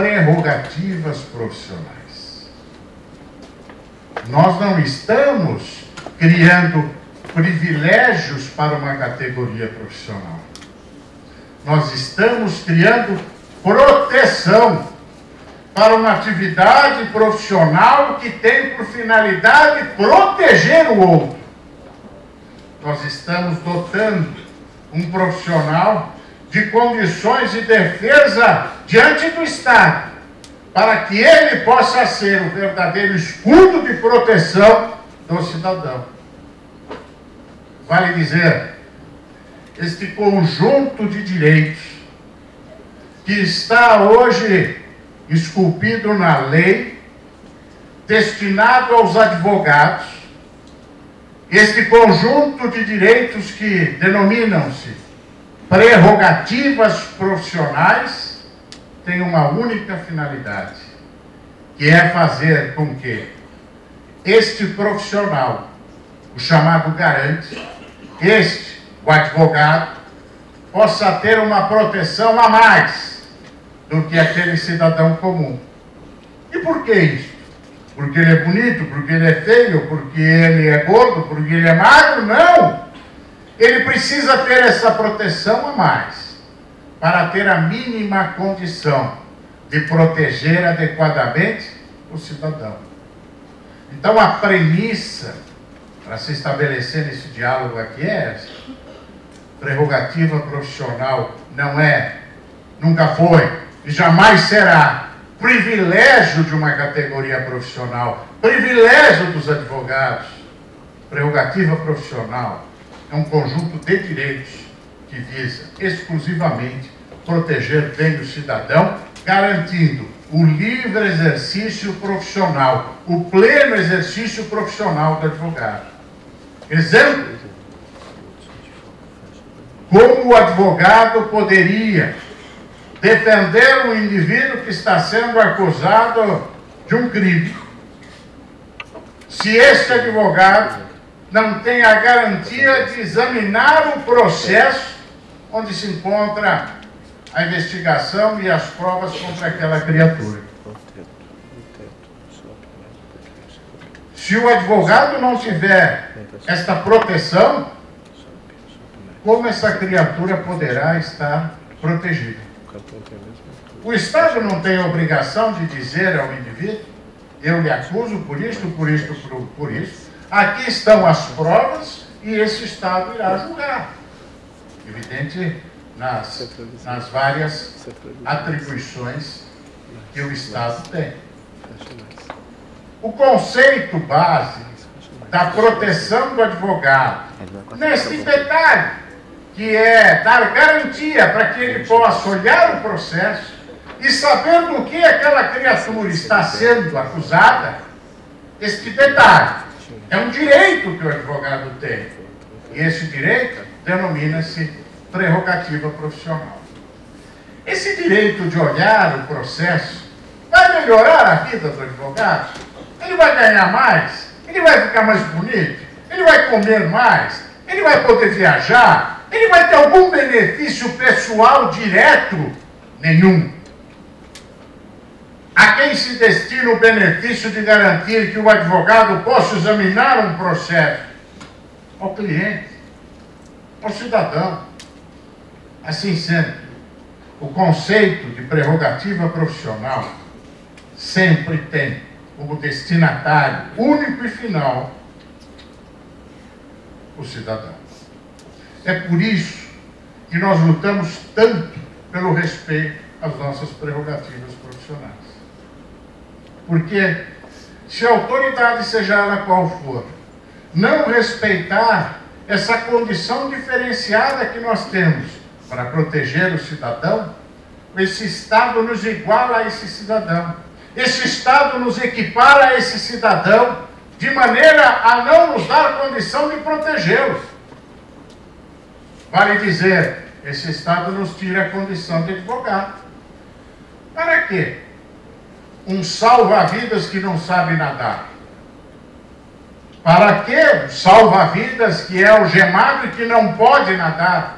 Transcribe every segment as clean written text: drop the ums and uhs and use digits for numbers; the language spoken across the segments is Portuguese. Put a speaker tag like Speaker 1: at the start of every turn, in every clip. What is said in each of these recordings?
Speaker 1: prerrogativas profissionais. Nós não estamos criando privilégios para uma categoria profissional. Nós estamos criando proteção para uma atividade profissional que tem por finalidade proteger o outro. Nós estamos dotando um profissional de condições de defesa diante do Estado, para que ele possa ser o verdadeiro escudo de proteção do cidadão. Vale dizer, este conjunto de direitos que está hoje esculpido na lei, destinado aos advogados, este conjunto de direitos que denominam-se prerrogativas profissionais, tem uma única finalidade, que é fazer com que este profissional, o chamado garante, o advogado, possa ter uma proteção a mais do que aquele cidadão comum. E por que isso? Porque ele é bonito, porque ele é feio, porque ele é gordo, porque ele é magro? Não! Ele precisa ter essa proteção a mais, para ter a mínima condição de proteger adequadamente o cidadão. Então a premissa para se estabelecer nesse diálogo aqui é essa. Prerrogativa profissional não é, nunca foi e jamais será privilégio de uma categoria profissional, privilégio dos advogados. Prerrogativa profissional é um conjunto de direitos que visa exclusivamente proteger bem o cidadão, garantindo o livre exercício profissional, o pleno exercício profissional do advogado. Exemplo, como o advogado poderia defender um indivíduo que está sendo acusado de um crime, se este advogado não tem a garantia de examinar o processo onde se encontra a investigação e as provas contra aquela criatura. Se o advogado não tiver esta proteção, como essa criatura poderá estar protegida? O Estado não tem a obrigação de dizer ao indivíduo: eu lhe acuso por isto, por isto, por isso. Aqui estão as provas e esse Estado irá julgar. Evidente, nas várias atribuições que o Estado tem. O conceito base da proteção do advogado, nesse detalhe, que é dar garantia para que ele possa olhar o processo e saber do que aquela criatura está sendo acusada, este detalhe é um direito que o advogado tem. E esse direito denomina-se prerrogativa profissional. Esse direito de olhar o processo vai melhorar a vida do advogado? Ele vai ganhar mais? Ele vai ficar mais bonito? Ele vai comer mais? Ele vai poder viajar? Ele vai ter algum benefício pessoal direto? Nenhum. A quem se destina o benefício de garantir que o advogado possa examinar um processo? Ao cliente, ao cidadão. Assim sendo, o conceito de prerrogativa profissional sempre tem como destinatário único e final o cidadão. É por isso que nós lutamos tanto pelo respeito às nossas prerrogativas profissionais. Porque se a autoridade, seja ela qual for, não respeitar essa condição diferenciada que nós temos para proteger o cidadão, esse Estado nos iguala a esse cidadão. Esse Estado nos equipara a esse cidadão de maneira a não nos dar condição de protegê-lo. Vale dizer, esse Estado nos tira a condição de advogado. Para quê? Um salva-vidas que não sabe nadar. Para quê? Um salva-vidas que é algemado e que não pode nadar.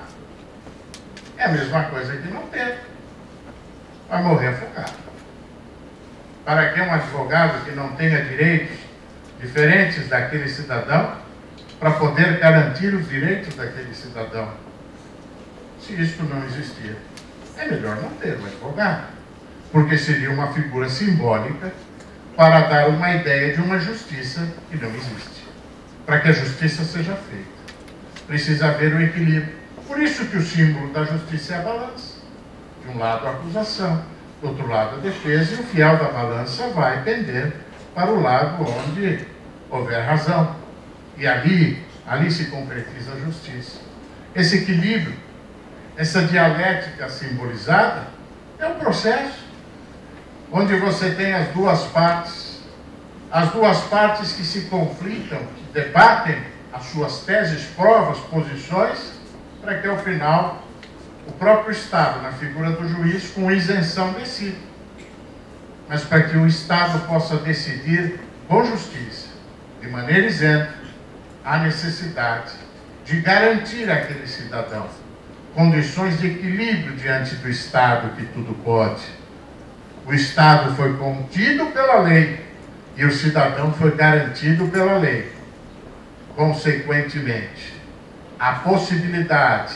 Speaker 1: É a mesma coisa que não ter. Vai morrer afogado. para que um advogado que não tenha direitos diferentes daquele cidadão, para poder garantir os direitos daquele cidadão. Se isso não existir, é melhor não ter um advogado, porque seria uma figura simbólica para dar uma ideia de uma justiça que não existe. Para que a justiça seja feita, precisa haver um equilíbrio. Por isso que o símbolo da justiça é a balança. De um lado a acusação, do outro lado a defesa, e o fiel da balança vai pender para o lado onde houver razão. E ali se concretiza a justiça. Esse equilíbrio, essa dialética simbolizada, é um processo onde você tem as duas partes que se conflitam, que debatem as suas teses, provas, posições, para que ao final o próprio Estado, na figura do juiz, com isenção, decida. Mas para que o Estado possa decidir com justiça, de maneira isenta, há necessidade de garantir àquele cidadão condições de equilíbrio diante do Estado, que tudo pode. O Estado foi contido pela lei e o cidadão foi garantido pela lei. Consequentemente, a possibilidade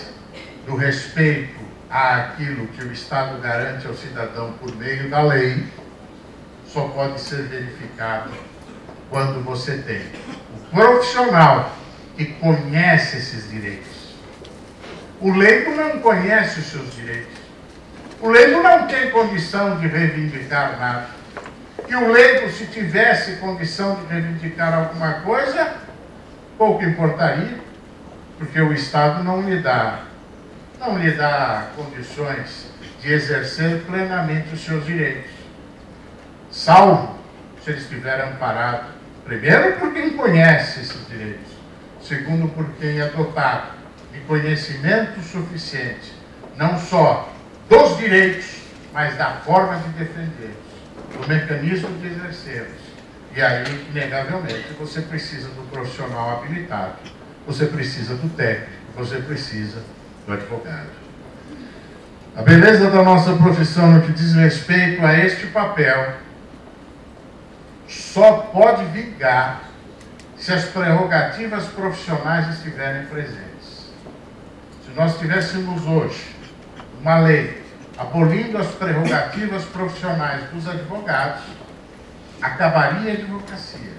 Speaker 1: do respeito àquilo que o Estado garante ao cidadão por meio da lei só pode ser verificado quando você tem o profissional que conhece esses direitos. O leigo não conhece os seus direitos. O leigo não tem condição de reivindicar nada. E o leigo, se tivesse condição de reivindicar alguma coisa, pouco importaria, porque o Estado não lhe dá condições de exercer plenamente os seus direitos. Salvo se ele estiver amparado, primeiro por quem conhece esses direitos, segundo por quem é dotado de conhecimento suficiente, não só dos direitos, mas da forma de defendê-los, do mecanismo de exercê-los. E aí, inegavelmente, você precisa do profissional habilitado, você precisa do técnico, você precisa do advogado. A beleza da nossa profissão no que diz respeito a este papel só pode vingar se as prerrogativas profissionais estiverem presentes. Se nós tivéssemos hoje uma lei abolindo as prerrogativas profissionais dos advogados, acabaria a advocacia.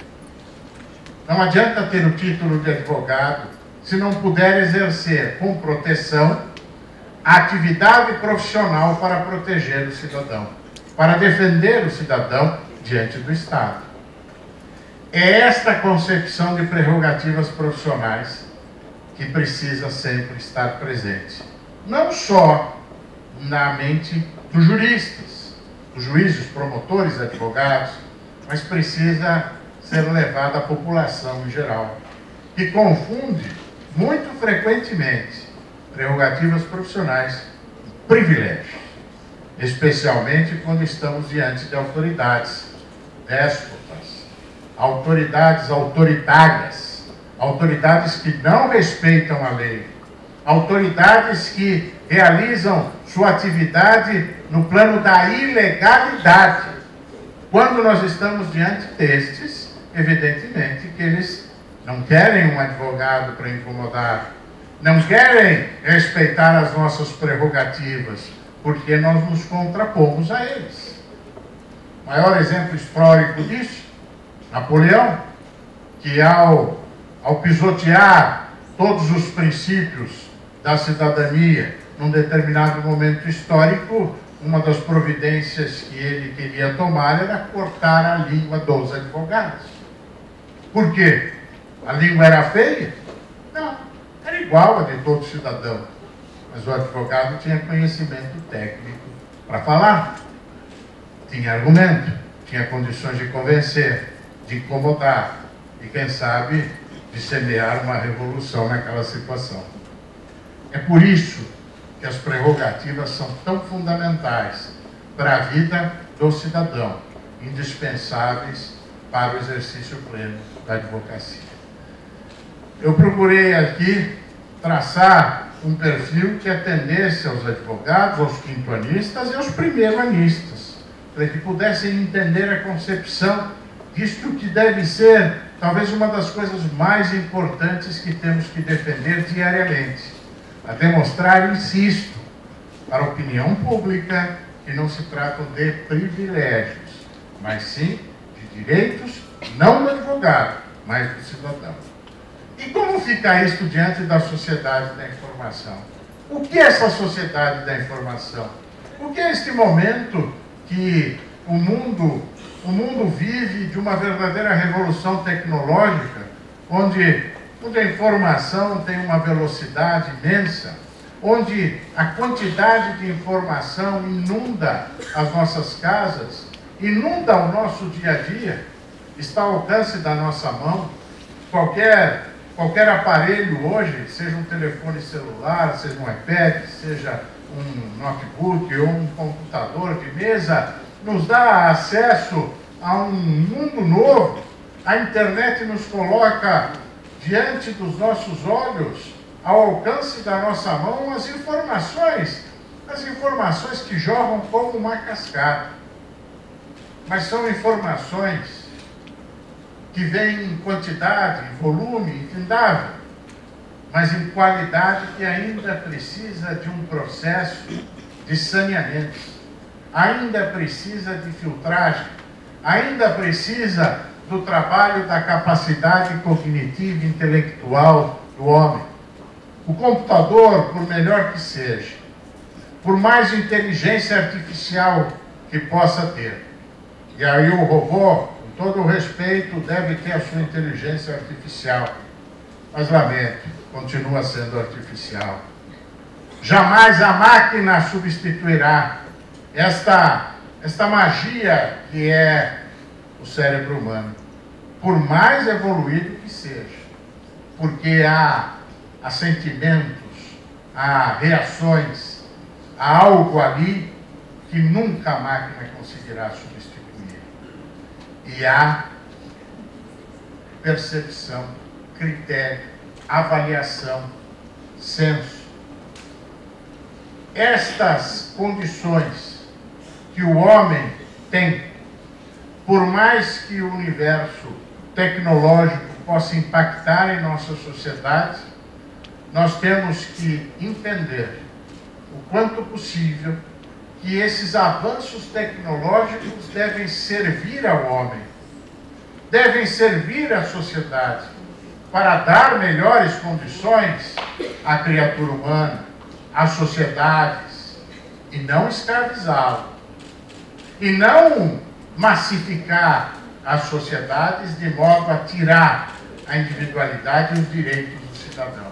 Speaker 1: Não adianta ter o título de advogado se não puder exercer com proteção a atividade profissional para proteger o cidadão, para defender o cidadão diante do Estado. É esta concepção de prerrogativas profissionais que precisa sempre estar presente. Não só na mente dos juristas, dos juízes, promotores, advogados, mas precisa ser levada à população em geral, que confunde muito frequentemente prerrogativas profissionais com privilégios, especialmente quando estamos diante de autoridades déspotas, autoridades autoritárias, autoridades que não respeitam a lei, autoridades que realizam sua atividade no plano da ilegalidade. Quando nós estamos diante destes, evidentemente que eles não querem um advogado para incomodar, não querem respeitar as nossas prerrogativas, porque nós nos contrapomos a eles. O maior exemplo histórico disso, Napoleão, que ao pisotear todos os princípios da cidadania num determinado momento histórico, uma das providências que ele queria tomar era cortar a língua dos advogados. Por quê? A língua era feia? Não, era igual a de todo cidadão. Mas o advogado tinha conhecimento técnico para falar, tinha argumento, tinha condições de convencer, de incomodar e, quem sabe, de semear uma revolução naquela situação. É por isso que as prerrogativas são tão fundamentais para a vida do cidadão, indispensáveis para o exercício pleno da advocacia. Eu procurei aqui traçar um perfil que atendesse aos advogados, aos quintoanistas e aos primeiro-anistas. para que pudessem entender a concepção disto que deve ser talvez uma das coisas mais importantes que temos que defender diariamente, a demonstrar, insisto, para a opinião pública que não se tratam de privilégios, mas sim de direitos, não do advogado, mas do cidadão. E como fica isto diante da sociedade da informação? O que é essa sociedade da informação? O que é este momento que o mundo vive de uma verdadeira revolução tecnológica, onde a informação tem uma velocidade imensa, onde a quantidade de informação inunda as nossas casas, inunda o nosso dia a dia, está ao alcance da nossa mão. Qualquer aparelho hoje, seja um telefone celular, seja um iPad, seja um notebook ou um computador de mesa, nos dá acesso a um mundo novo. A internet nos coloca diante dos nossos olhos, ao alcance da nossa mão, as informações que jorram como uma cascata. Mas são informações que vêm em quantidade, em volume, infindável, mas em qualidade que ainda precisa de um processo de saneamento, ainda precisa de filtragem, ainda precisa do trabalho da capacidade cognitiva e intelectual do homem. O computador, por melhor que seja, por mais inteligência artificial que possa ter, e aí o robô, com todo o respeito, deve ter a sua inteligência artificial, mas lamento, continua sendo artificial. Jamais a máquina substituirá esta magia que é o cérebro humano, por mais evoluído que seja, porque há sentimentos, há reações, há algo ali que nunca a máquina conseguirá substituir. E há percepção, critério, avaliação, senso. Estas condições que o homem tem, por mais que o universo tecnológico possa impactar em nossa sociedade, nós temos que entender o quanto possível que esses avanços tecnológicos devem servir ao homem, devem servir à sociedade, para dar melhores condições à criatura humana, às sociedades, e não escravizá-lo, e não massificar as sociedades de modo a tirar a individualidade e os direitos do cidadão.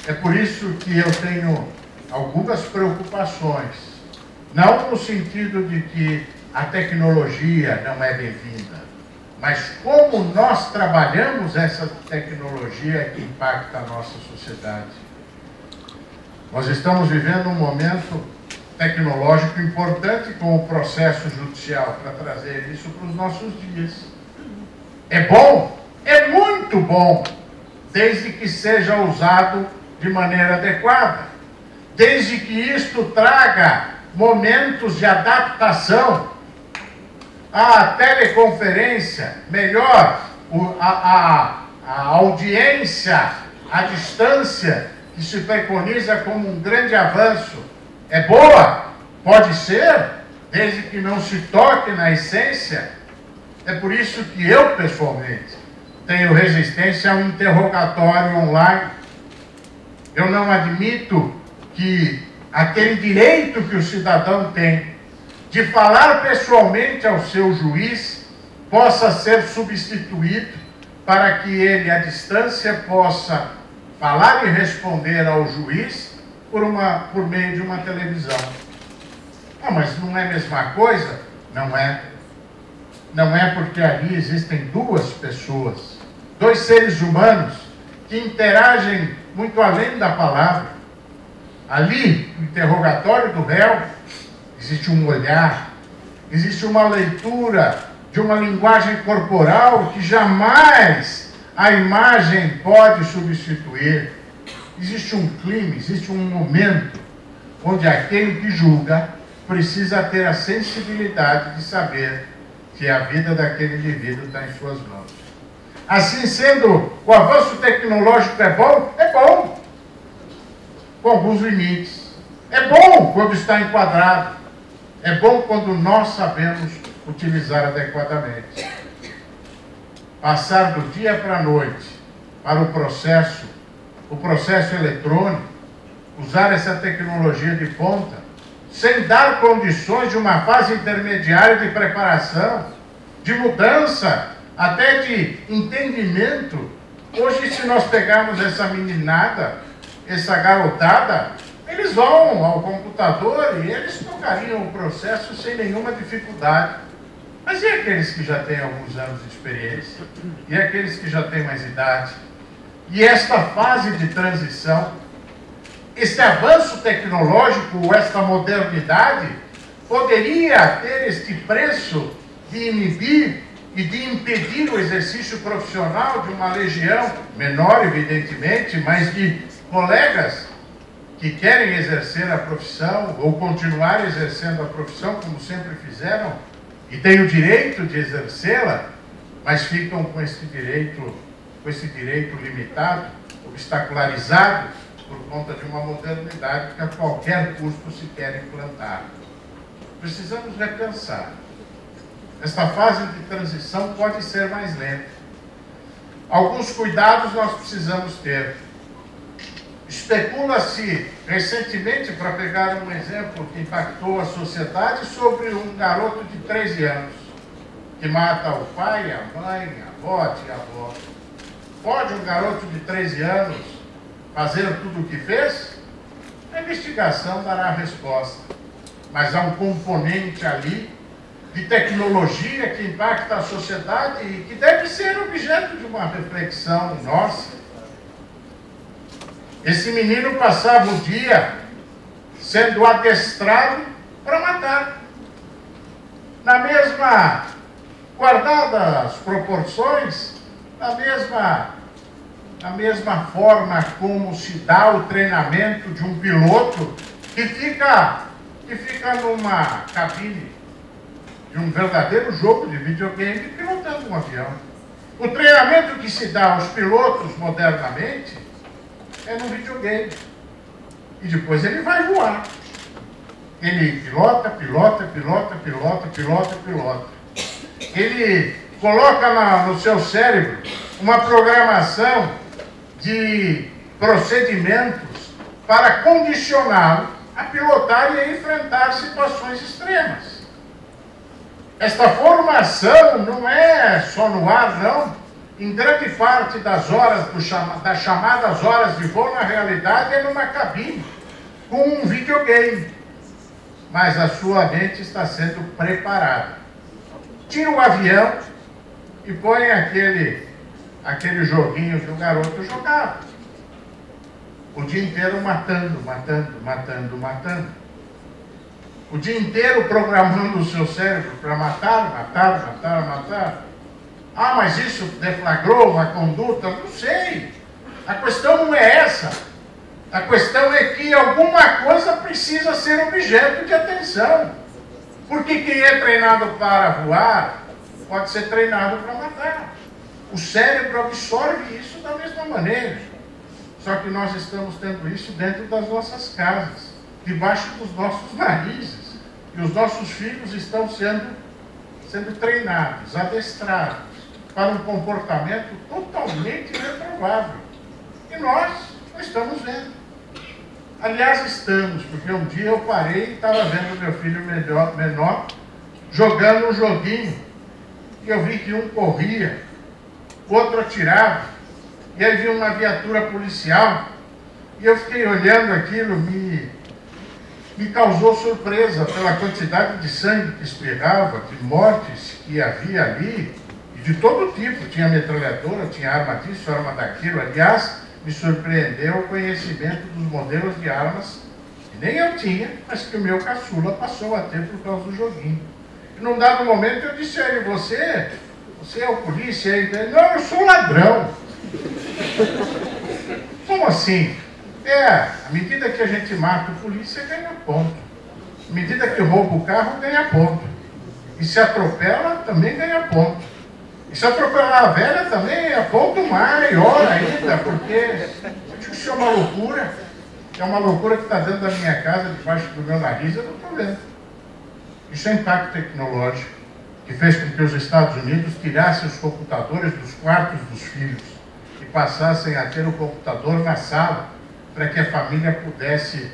Speaker 1: É por isso que eu tenho algumas preocupações, não no sentido de que a tecnologia não é bem-vinda, mas como nós trabalhamos essa tecnologia que impacta a nossa sociedade. Nós estamos vivendo um momento tecnológico importante com o processo judicial para trazer isso para os nossos dias. É bom, é muito bom, desde que seja usado de maneira adequada, desde que isto traga momentos de adaptação à teleconferência, melhor, a audiência à distância, que se preconiza como um grande avanço, é boa, pode ser, desde que não se toque na essência. É por isso que eu, pessoalmente, tenho resistência ao interrogatório online. Eu não admito que aquele direito que o cidadão tem de falar pessoalmente ao seu juiz possa ser substituído para que ele, à distância, possa falar e responder ao juiz por meio de uma televisão. Ah, mas não é a mesma coisa? Não é. Não é, porque ali existem duas pessoas, dois seres humanos que interagem muito além da palavra. Ali, no interrogatório do réu, existe um olhar, existe uma leitura de uma linguagem corporal que jamais a imagem pode substituir. Existe um clima, existe um momento onde aquele que julga precisa ter a sensibilidade de saber que a vida daquele indivíduo está em suas mãos. Assim sendo, o avanço tecnológico é bom, com alguns limites. É bom quando está enquadrado. É bom quando nós sabemos utilizar adequadamente. Passar do dia para a noite para o processo eletrônico, usar essa tecnologia de ponta, sem dar condições de uma fase intermediária de preparação, de mudança, até de entendimento. Hoje, se nós pegarmos essa meninada, essa garotada, eles vão ao computador e eles tocariam o processo sem nenhuma dificuldade. Mas e aqueles que já têm alguns anos de experiência? E aqueles que já têm mais idade? E esta fase de transição, esse avanço tecnológico, esta modernidade, poderia ter este preço de inibir e de impedir o exercício profissional de uma legião, menor evidentemente, mas de colegas que querem exercer a profissão ou continuar exercendo a profissão como sempre fizeram e têm o direito de exercê-la, mas ficam com esse direito limitado, obstacularizado por conta de uma modernidade que a qualquer custo se quer implantar. Precisamos repensar. Esta fase de transição pode ser mais lenta. Alguns cuidados nós precisamos ter. Especula-se recentemente, para pegar um exemplo que impactou a sociedade, sobre um garoto de 13 anos que mata o pai, a mãe, a avó, a tia-avó. Pode um garoto de 13 anos fazer tudo o que fez? A investigação dará a resposta. Mas há um componente ali de tecnologia que impacta a sociedade e que deve ser objeto de uma reflexão nossa. Esse menino passava o dia sendo adestrado para matar. Na mesma, guardadas as proporções, na mesma forma como se dá o treinamento de um piloto que fica numa cabine de um verdadeiro jogo de videogame pilotando um avião. O treinamento que se dá aos pilotos modernamente é no videogame. E depois ele vai voar. Ele pilota. Ele coloca no seu cérebro uma programação de procedimentos para condicioná-lo a pilotar e a enfrentar situações extremas. Esta formação não é só no ar, não. Em grande parte das horas, das chamadas horas de voo, na realidade, é numa cabine, com um videogame. Mas a sua mente está sendo preparada. Tira o avião e põe aquele joguinho que o garoto jogava. O dia inteiro matando. O dia inteiro programando o seu cérebro para matar. Ah, mas isso deflagrou uma conduta? Não sei. A questão não é essa. A questão é que alguma coisa precisa ser objeto de atenção. Porque quem é treinado para voar pode ser treinado para matar. O cérebro absorve isso da mesma maneira. Só que nós estamos tendo isso dentro das nossas casas, debaixo dos nossos narizes. E os nossos filhos estão sendo treinados, adestrados, para um comportamento totalmente reprovável. E nós não estamos vendo. Aliás, estamos, porque um dia eu parei e estava vendo meu filho menor jogando um joguinho. E eu vi que um corria, o outro atirava, e aí vi uma viatura policial. E eu fiquei olhando aquilo, me causou surpresa pela quantidade de sangue que espirrava, de mortes que havia ali, e de todo tipo. Tinha metralhadora, tinha arma disso, arma daquilo. Aliás, me surpreendeu o conhecimento dos modelos de armas que nem eu tinha, mas que o meu caçula passou a ter por causa do joguinho. E num dado momento eu disse a ele: você é o polícia? Ele: não, eu sou ladrão. Como assim? À medida que a gente mata o polícia, ganha ponto. À medida que rouba o carro, ganha ponto. E se atropela, também ganha ponto. E se atropelar a velha, também é ponto maior ainda, porque eu digo que isso é uma loucura. É uma loucura que está dentro da minha casa, debaixo do meu nariz, eu não estou vendo. Isso é impacto tecnológico, que fez com que os Estados Unidos tirassem os computadores dos quartos dos filhos e passassem a ter o computador na sala, para que a família pudesse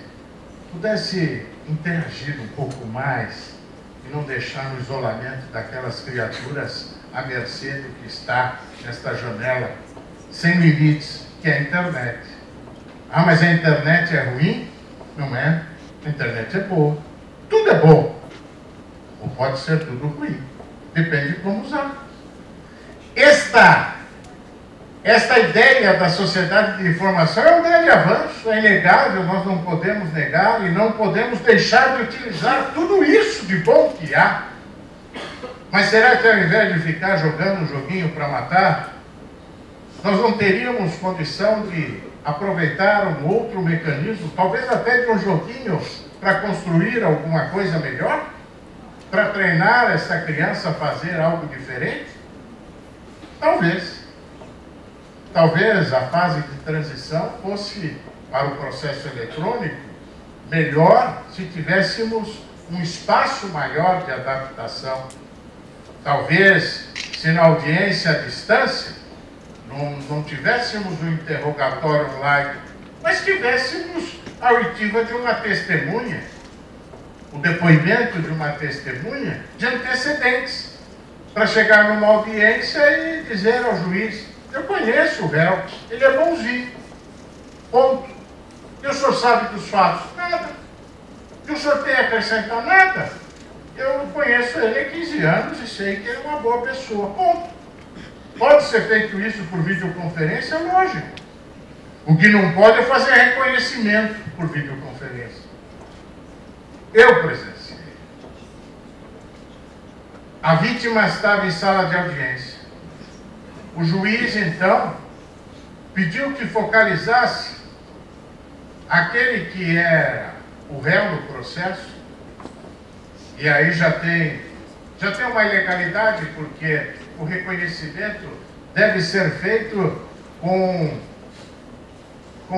Speaker 1: interagir um pouco mais e não deixar no isolamento daquelas criaturas à mercê do que está nesta janela sem limites, que é a internet. Ah, mas a internet é ruim? Não é. A internet é boa. Tudo é bom. Ou pode ser tudo ruim. Depende de como usar. Esta ideia da sociedade de informação é um grande avanço, é inegável, nós não podemos negar e não podemos deixar de utilizar tudo isso de bom que há. Mas será que ao invés de ficar jogando um joguinho para matar, nós não teríamos condição de aproveitar um outro mecanismo, talvez até de um joguinho, para construir alguma coisa melhor? Para treinar essa criança a fazer algo diferente? Talvez. Talvez a fase de transição fosse, para o processo eletrônico, melhor se tivéssemos um espaço maior de adaptação. Talvez, se na audiência à distância, não tivéssemos um interrogatório online, mas tivéssemos a oitiva de uma testemunha, o depoimento de uma testemunha de antecedentes, para chegar numa audiência e dizer ao juiz: eu conheço o réu, ele é bonzinho, ponto. E o senhor sabe dos fatos? Nada. E o senhor tem a acrescentar? Nada. Eu conheço ele há 15 anos e sei que ele é uma boa pessoa, ponto. Pode ser feito isso por videoconferência? Lógico. O que não pode é fazer reconhecimento por videoconferência. Eu presenciei. A vítima estava em sala de audiência. O juiz, então, pediu que focalizasse aquele que era o réu no processo, e aí já tem uma ilegalidade, porque o reconhecimento deve ser feito com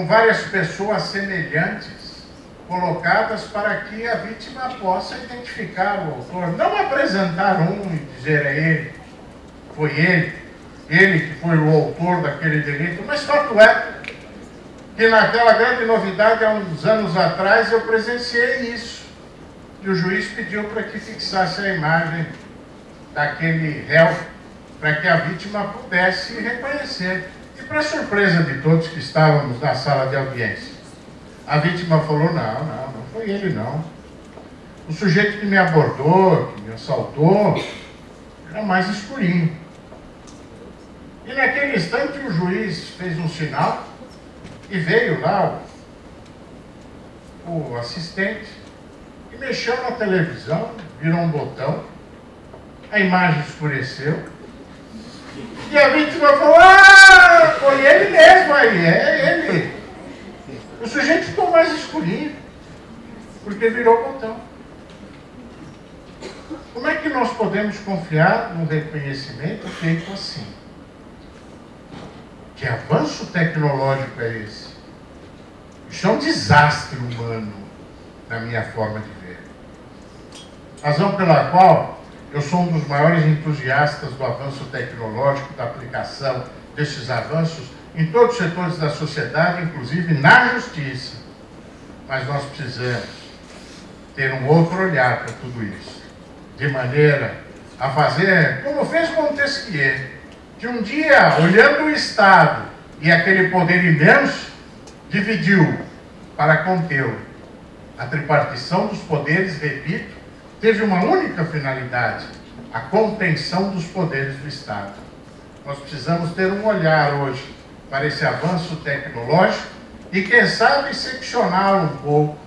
Speaker 1: várias pessoas semelhantes, colocadas para que a vítima possa identificar o autor. Não apresentar um e dizer: é ele, foi ele que foi o autor daquele delito. Mas fato é que naquela grande novidade, há uns anos atrás, eu presenciei isso. E o juiz pediu para que fixasse a imagem daquele réu, para que a vítima pudesse reconhecer. E para surpresa de todos que estávamos na sala de audiência, a vítima falou: não foi ele não. O sujeito que me abordou, que me assaltou, era mais escurinho. E naquele instante o juiz fez um sinal e veio lá o assistente e mexeu na televisão, virou um botão, a imagem escureceu e a vítima falou: ah, foi ele mesmo aí, é ele. O sujeito ficou mais escurinho porque virou botão. Como é que nós podemos confiar no reconhecimento feito assim? Que avanço tecnológico é esse? Isso é um desastre humano, na minha forma de ver. Razão pela qual eu sou um dos maiores entusiastas do avanço tecnológico, da aplicação desses avanços em todos os setores da sociedade, inclusive na justiça. Mas nós precisamos ter um outro olhar para tudo isso, de maneira a fazer como fez Montesquieu, que um dia, olhando o Estado e aquele poder imenso, dividiu para contê-lo. A tripartição dos poderes, repito, teve uma única finalidade: a contenção dos poderes do Estado. Nós precisamos ter um olhar hoje para esse avanço tecnológico e, quem sabe, seccioná-lo um pouco,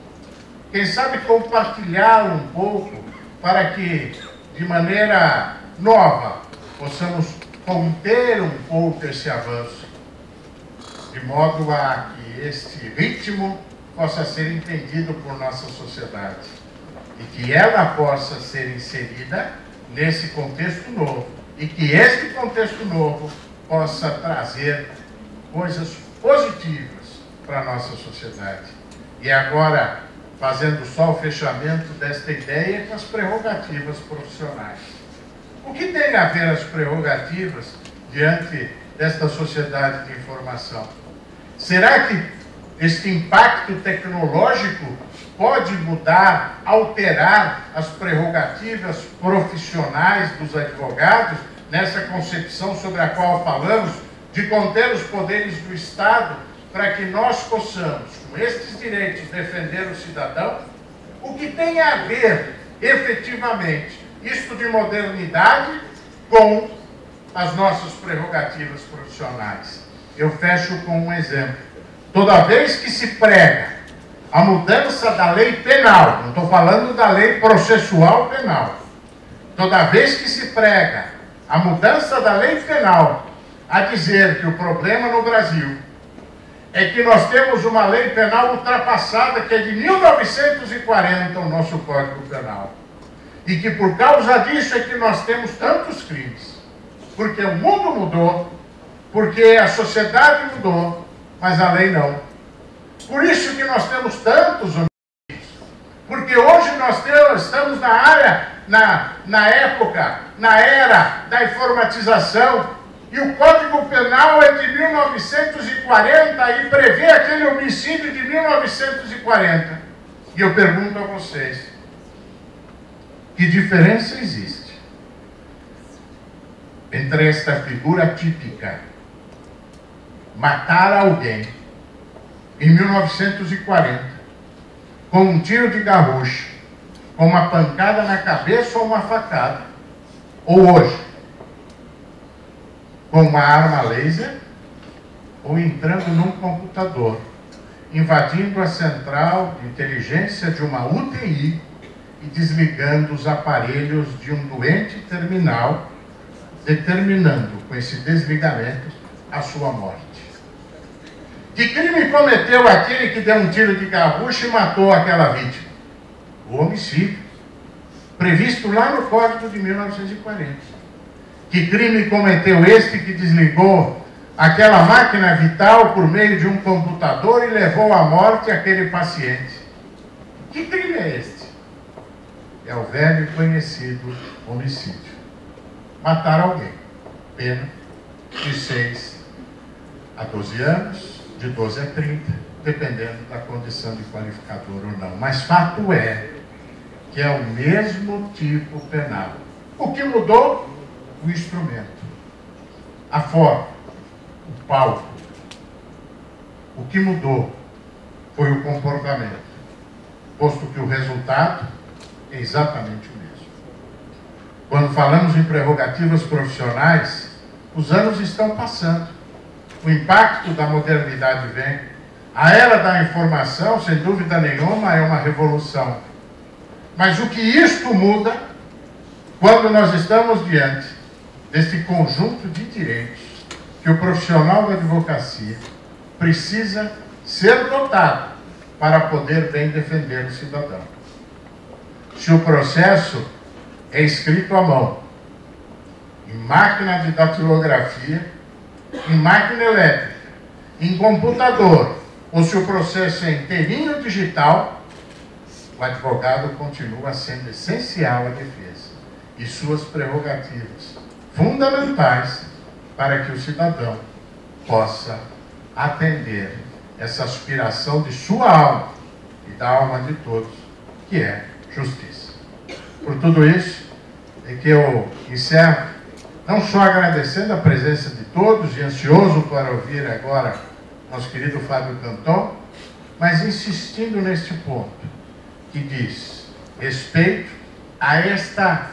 Speaker 1: quem sabe compartilhá-lo um pouco, para que, de maneira nova, possamos conter um pouco esse avanço, de modo a que este ritmo possa ser entendido por nossa sociedade. e que ela possa ser inserida nesse contexto novo e que este contexto novo possa trazer coisas positivas para a nossa sociedade. E agora, fazendo só o fechamento desta ideia com as prerrogativas profissionais. O que tem a ver as prerrogativas diante desta sociedade de informação? Será que este impacto tecnológico pode mudar, alterar as prerrogativas profissionais dos advogados, nessa concepção sobre a qual falamos, de conter os poderes do Estado, para que nós possamos, com estes direitos, defender o cidadão? O que tem a ver, efetivamente, isto de modernidade com as nossas prerrogativas profissionais? Eu fecho com um exemplo. Toda vez que se prega a mudança da lei penal, não estou falando da lei processual penal, toda vez que se prega a mudança da lei penal, a dizer que o problema no Brasil é que nós temos uma lei penal ultrapassada, que é de 1940, o nosso Código Penal. E que por causa disso é que nós temos tantos crimes. Porque o mundo mudou, porque a sociedade mudou, mas a lei não. Por isso que nós temos tantos homicídios. Porque hoje nós estamos na área, na época, na era da informatização, e o Código Penal é de 1940 e prevê aquele homicídio de 1940. E eu pergunto a vocês, que diferença existe entre esta figura típica, matar alguém em 1940, com um tiro de garrucha, com uma pancada na cabeça ou uma facada, ou hoje, com uma arma laser, ou entrando num computador, invadindo a central de inteligência de uma UTI e desligando os aparelhos de um doente terminal, determinando com esse desligamento a sua morte. Que crime cometeu aquele que deu um tiro de garrucha e matou aquela vítima? O homicídio, previsto lá no Código de 1940. Que crime cometeu este que desligou aquela máquina vital por meio de um computador e levou à morte aquele paciente? Que crime é este? É o velho e conhecido homicídio. Matar alguém. Pena de 6 a 12 anos, de 12 a 30, dependendo da condição de qualificador ou não. Mas fato é que é o mesmo tipo penal. O que mudou? O instrumento, a forma, o palco. O que mudou foi o comportamento, posto que o resultado é exatamente o mesmo. Quando falamos em prerrogativas profissionais, os anos estão passando. O impacto da modernidade vem. A era da informação, sem dúvida nenhuma, é uma revolução. Mas o que isto muda quando nós estamos diante deste conjunto de direitos que o profissional da advocacia precisa ser dotado para poder bem defender o cidadão. Se o processo é escrito à mão, em máquina de datilografia, em máquina elétrica, em computador, ou se o processo é inteirinho digital, o advogado continua sendo essencial à defesa e suas prerrogativas fundamentais para que o cidadão possa atender essa aspiração de sua alma e da alma de todos, que é justiça. Por tudo isso, é que eu encerro, não só agradecendo a presença de todos e ansioso para ouvir agora nosso querido Fábio Canton, mas insistindo neste ponto, que diz respeito a esta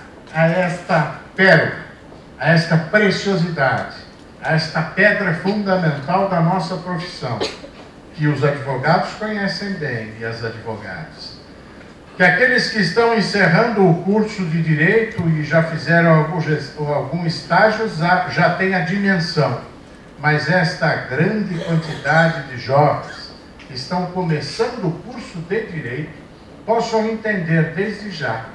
Speaker 1: pérola, a esta preciosidade, a esta pedra fundamental da nossa profissão, que os advogados conhecem bem e as advogadas. Que aqueles que estão encerrando o curso de Direito e já fizeram algum estágio já têm a dimensão, mas esta grande quantidade de jovens que estão começando o curso de Direito possam entender desde já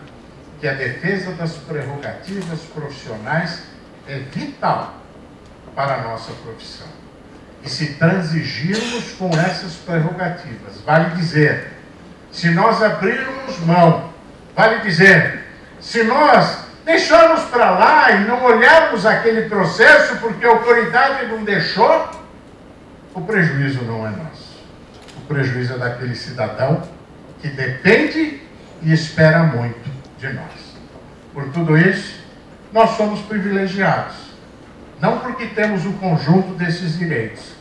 Speaker 1: que a defesa das prerrogativas profissionais é vital para a nossa profissão. E se transigirmos com essas prerrogativas, vale dizer, se nós abrirmos mão, vale dizer, se nós deixarmos para lá e não olharmos aquele processo porque a autoridade não deixou, o prejuízo não é nosso. O prejuízo é daquele cidadão que depende e espera muito de nós. Por tudo isso, nós somos privilegiados. Não porque temos o conjunto desses direitos,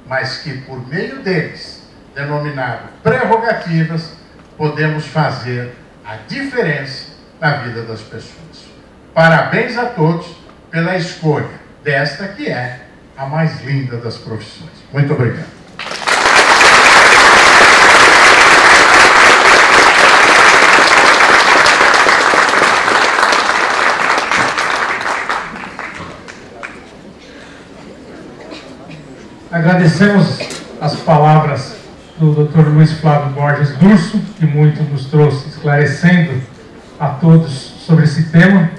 Speaker 1: mas que por meio deles, denominado prerrogativas, podemos fazer a diferença na vida das pessoas. Parabéns a todos pela escolha desta que é a mais linda das profissões. Muito obrigado.
Speaker 2: Agradecemos as palavras do Dr. Luiz Flávio Borges Durso, que muito nos trouxe, esclarecendo a todos sobre esse tema.